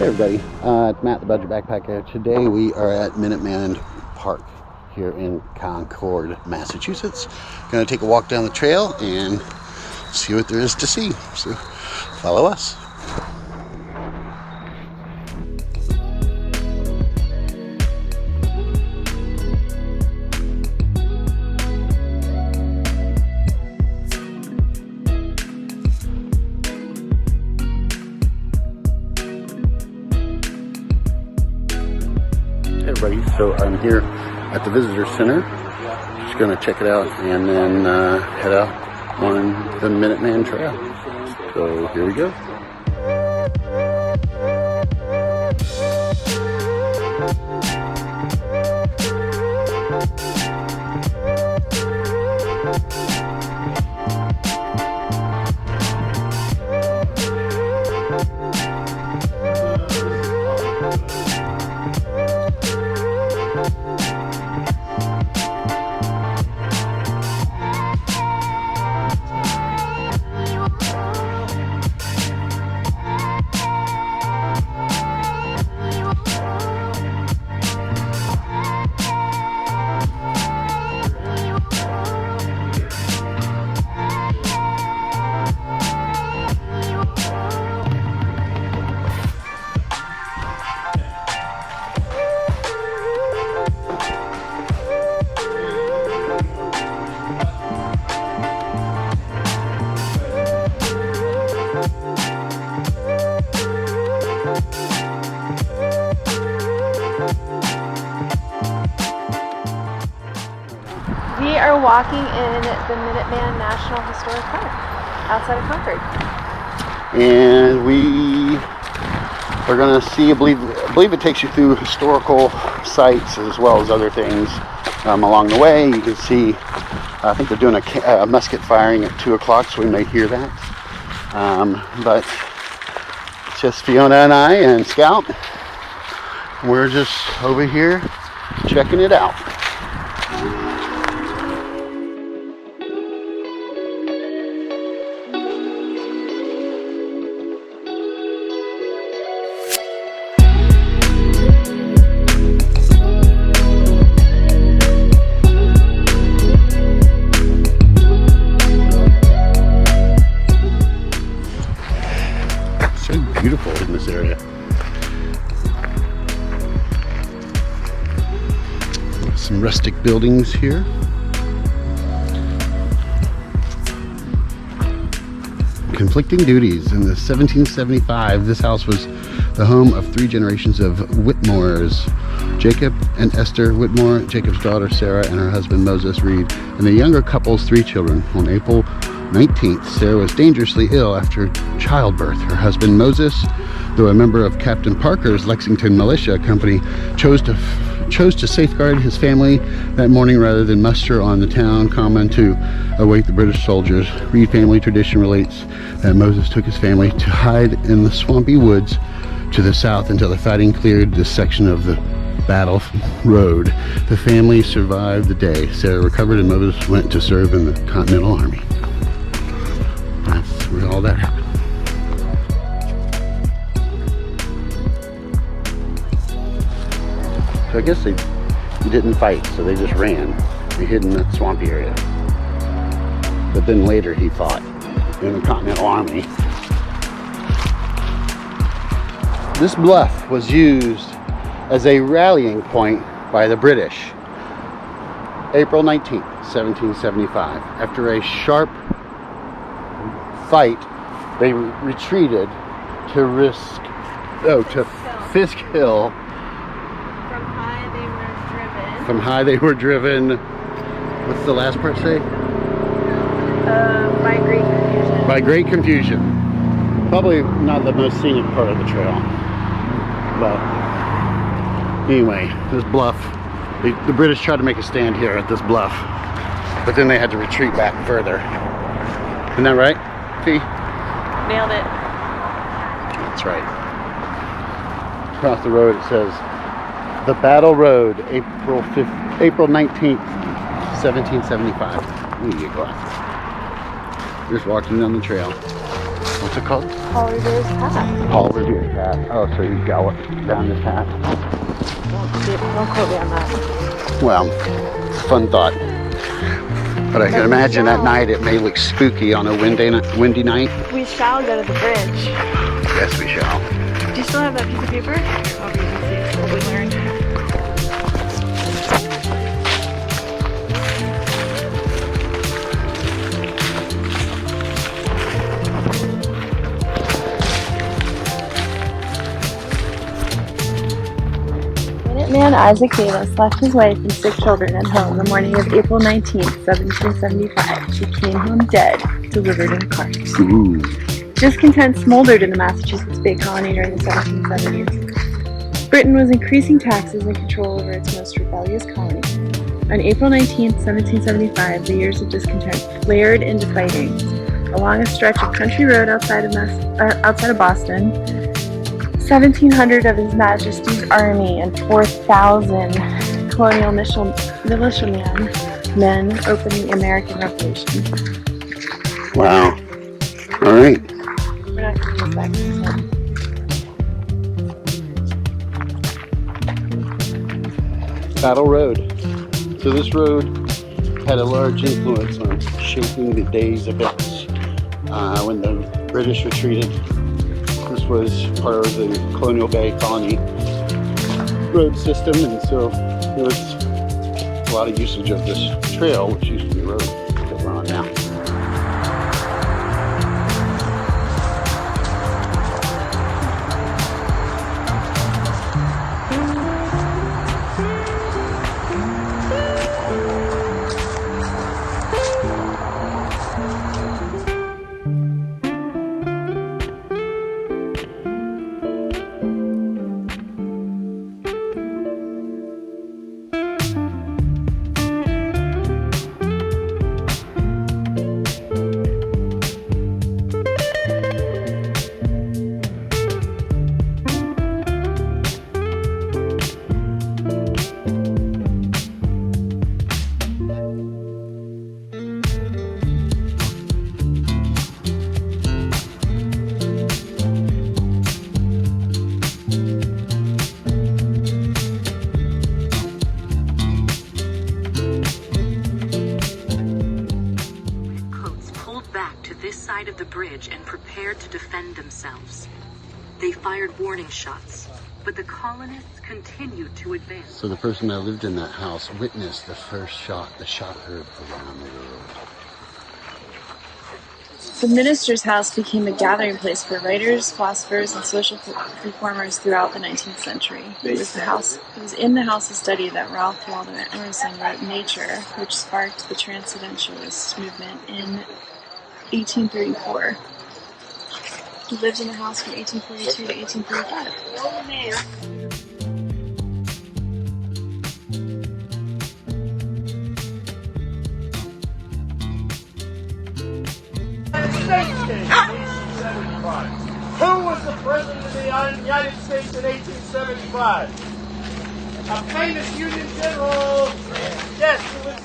Hey everybody, it's Matt the Budget Backpacker. Today we are at Minuteman Park here in Concord, Massachusetts. Gonna take a walk down the trail and see what there is to see. So follow us. Everybody, so I'm here at the visitor center, just gonna check it out and then head out on the Minuteman Trail. So here we go. We are walking in the Minuteman National Historic Park outside of Concord. And we are going to see, I believe it takes you through historical sites as well as other things along the way. You can see, I think they're doing a musket firing at 2 o'clock, so we may hear that. But it's just Fiona and I and Scout. We're just over here checking it out. Beautiful in this area. Some rustic buildings here. Conflicting duties. In the 1775, this house was the home of 3 generations of Whitmores. Jacob and Esther Whitmore, Jacob's daughter Sarah and her husband Moses Reed, and the younger couple's 3 children. On April 19th, Sarah was dangerously ill after childbirth. Her husband Moses, though a member of Captain Parker's Lexington Militia Company, chose to safeguard his family that morning rather than muster on the town common to await the British soldiers. Reed family tradition relates that Moses took his family to hide in the swampy woods to the south until the fighting cleared this section of the battle road. The family survived the day. Sarah recovered and Moses went to serve in the Continental Army. That's where all that happened. So I guess they didn't fight, so they just ran. They hid in that swampy area. But then later he fought in the Continental Army. This bluff was used as a rallying point by the British. April 19th, 1775. After a sharp fight, they retreated to Fisk Hill. From high they were driven. What's the last part say? By great confusion. By great confusion. Probably not the most scenic part of the trail. But anyway, this bluff, the British tried to make a stand here at this bluff, but then they had to retreat back further. Isn't that right? Nailed it. That's right. Across the road it says, "The Battle Road, April 19th, 1775. We need to get glasses. Just walking down the trail. What's it called? Paul Revere's path. Paul Revere path. Oh, so you gallop down this path. Don't quote me on that. Well, fun thought. But I can imagine at night it may look spooky on a windy night. We shall go to the bridge. Yes, we shall. Do you still have that piece of paper? I'll read and see what we learned. Minuteman Isaac Davis left his wife and 6 children at home the morning of April 19, 1775. She came home dead, delivered in a cart. Ooh. Discontent smoldered in the Massachusetts Bay Colony during the 1770s. Britain was increasing taxes and control over its most rebellious colony. On April 19, 1775, the years of discontent flared into fighting. Along a stretch of country road outside of Boston, 1,700 of His Majesty's army and 4,000 colonial militiamen opened the American Revolution. Wow. All right. We're not going to use that consent. Battle Road. So this road had a large influence on shaping the day's events. When the British retreated, this was part of the Colonial Bay Colony road system, and so there was a lot of usage of this trail, which used to be a road that we're on now. Of the bridge and prepared to defend themselves. They fired warning shots, but the colonists continued to advance. So the person that lived in that house witnessed the first shot, the shot heard around the world. The minister's house became a gathering place for writers, philosophers, and social reformers throughout the 19th century. It was in the house of study that Ralph Waldo Emerson wrote Nature, which sparked the Transcendentalist movement in 1834. He lived in the house from 1842 to 1845. Who was the president of the United States in 1875? A famous Union general. Yes, who was